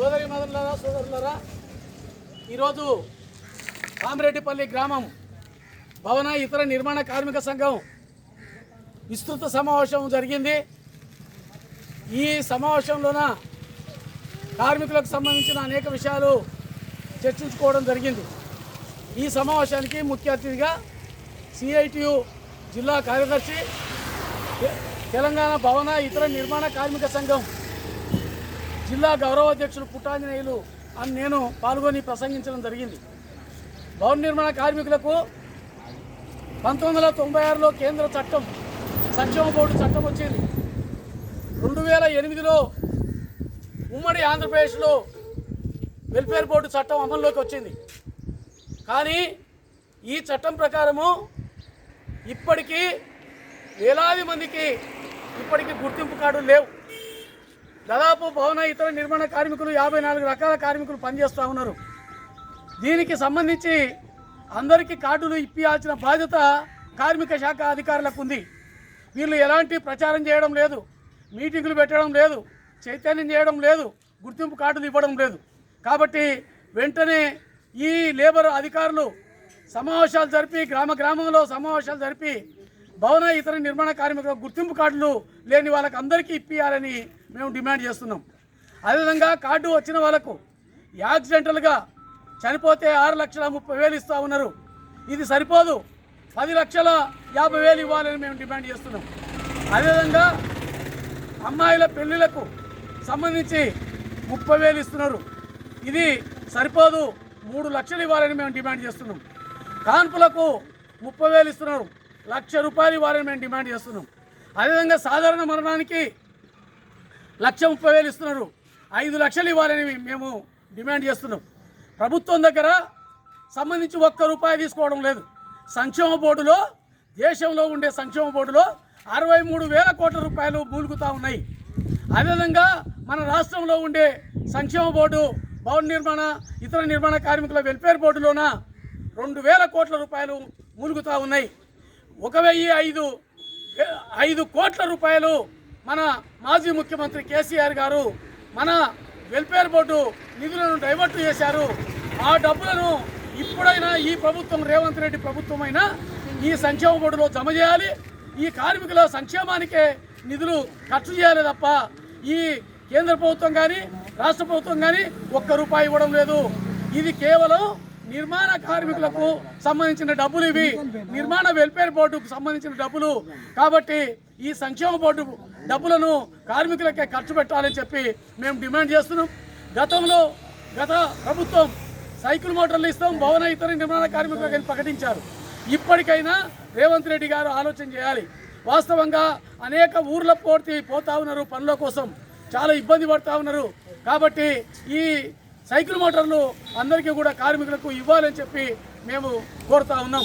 సోదరులారా, ఈరోజు కామిరెడ్డిపల్లి గ్రామం భవన ఇతర నిర్మాణ కార్మిక సంఘం విస్తృత సమావేశం జరిగింది. ఈ సమావేశంలోన కార్మికులకు సంబంధించిన అనేక విషయాలు చర్చించుకోవడం జరిగింది. ఈ సమావేశానికి ముఖ్య అతిథిగా సిఐటియు జిల్లా కార్యదర్శి, తెలంగాణ భవన ఇతర నిర్మాణ కార్మిక సంఘం జిల్లా గౌరవ అధ్యక్షులు పుట్టాంజనేయులు అని నేను పాల్గొని ప్రసంగించడం జరిగింది. భవన నిర్మాణ కార్మికులకు 1996లో కేంద్ర చట్టం సంక్షేమ బోర్డు చట్టం వచ్చింది. 2008లో ఉమ్మడి ఆంధ్రప్రదేశ్లో వెల్ఫేర్ బోర్డు చట్టం అమల్లోకి వచ్చింది. కానీ ఈ చట్టం ప్రకారము ఇప్పటికీ వేలాది మందికి ఇప్పటికీ గుర్తింపు కార్డులు లేవు. దాదాపు భవన ఇతర నిర్మాణ కార్మికులు 54 రకాల కార్మికులు పనిచేస్తూ ఉన్నారు. దీనికి సంబంధించి అందరికీ కార్డులు ఇప్పించాల్సిన బాధ్యత కార్మిక శాఖ అధికారులకు ఉంది. వీళ్ళు ఎలాంటి ప్రచారం చేయడం లేదు, మీటింగులు పెట్టడం లేదు, చైతన్యం చేయడం లేదు, గుర్తింపు కార్డులు ఇవ్వడం లేదు. కాబట్టి వెంటనే ఈ లేబర్ అధికారులు సమావేశాలు జరిపి గ్రామంలో సమావేశాలు జరిపి భవన ఇతర నిర్మాణ కార్మికులకు గుర్తింపు కార్డులు లేని వాళ్ళకి అందరికీ ఇప్పించాలని మేము డిమాండ్ చేస్తున్నాం. అదేవిధంగా కార్డు వచ్చిన వాళ్ళకు యాక్సిడెంటల్గా చనిపోతే 6,30,000 ఇస్తూ ఉన్నారు. ఇది సరిపోదు, 10,50,000 ఇవ్వాలని మేము డిమాండ్ చేస్తున్నాం. అదేవిధంగా అమ్మాయిల పెళ్ళిళ్ళకు సంబంధించి 30,000 ఇస్తున్నారు. ఇది సరిపోదు, 3 లక్షలు ఇవ్వాలని మేము డిమాండ్ చేస్తున్నాం. కాన్పులకు 30,000 ఇస్తున్నారు, ₹1,00,000 ఇవ్వాలని మేము డిమాండ్ చేస్తున్నాం. అదేవిధంగా సాధారణ మరణానికి 1,30,000 ఇస్తున్నారు, 5 లక్షలు ఇవ్వాలని మేము డిమాండ్ చేస్తున్నాం. ప్రభుత్వం దగ్గర సంబంధించి ₹1 తీసుకోవడం లేదు. సంక్షేమ బోర్డులో, దేశంలో ఉండే సంక్షేమ బోర్డులో 63,000 కోట్ల రూపాయలు మూలుగుతూ ఉన్నాయి. అదేవిధంగా మన రాష్ట్రంలో ఉండే సంక్షేమ బోర్డు, భవన నిర్మాణ ఇతర నిర్మాణ కార్మికుల వెల్ఫేర్ బోర్డులోన 2,000 కోట్ల రూపాయలు మూలుగుతూ ఉన్నాయి. 1,005 కోట్ల రూపాయలు మన మాజీ ముఖ్యమంత్రి కేసీఆర్ గారు మన వెల్ఫేర్ బోర్డు నిధులను డైవర్ట్ చేశారు. ఆ డబ్బులను ఇప్పుడైనా ఈ ప్రభుత్వం, రేవంత్ రెడ్డి ప్రభుత్వం అయినా ఈ సంక్షేమ బోర్డులో జమ చేయాలి. ఈ కార్మికుల సంక్షేమానికే నిధులు ఖర్చు చేయాలి తప్ప ఈ కేంద్ర ప్రభుత్వం కానీ రాష్ట్ర ప్రభుత్వం కానీ ₹1 ఇవ్వడం లేదు. ఇది కేవలం నిర్మాణ కార్మికులకు సంబంధించిన డబ్బులు, ఇవి నిర్మాణ వెల్ఫేర్ బోర్డుకు సంబంధించిన డబ్బులు. కాబట్టి ఈ సంక్షేమ బోర్డు డబ్బులను కార్మికులకే ఖర్చు పెట్టాలని చెప్పి మేము డిమాండ్ చేస్తున్నాం. గత ప్రభుత్వం సైకిల్ మోటార్లు ఇస్తాం, భవన ఇతర నిర్మాణ కార్మికులకు ప్రకటించారు. ఇప్పటికైనా రేవంత్ రెడ్డి గారు ఆలోచన చేయాలి. వాస్తవంగా అనేక ఊర్ల పోతా ఉన్నారు, పనుల కోసం చాలా ఇబ్బంది పడుతూ ఉన్నారు. కాబట్టి ఈ సైకిల్ మోటార్లు అందరికీ కూడా కార్మికులకు ఇవ్వాలని చెప్పి మేము కోరుతా ఉన్నాం.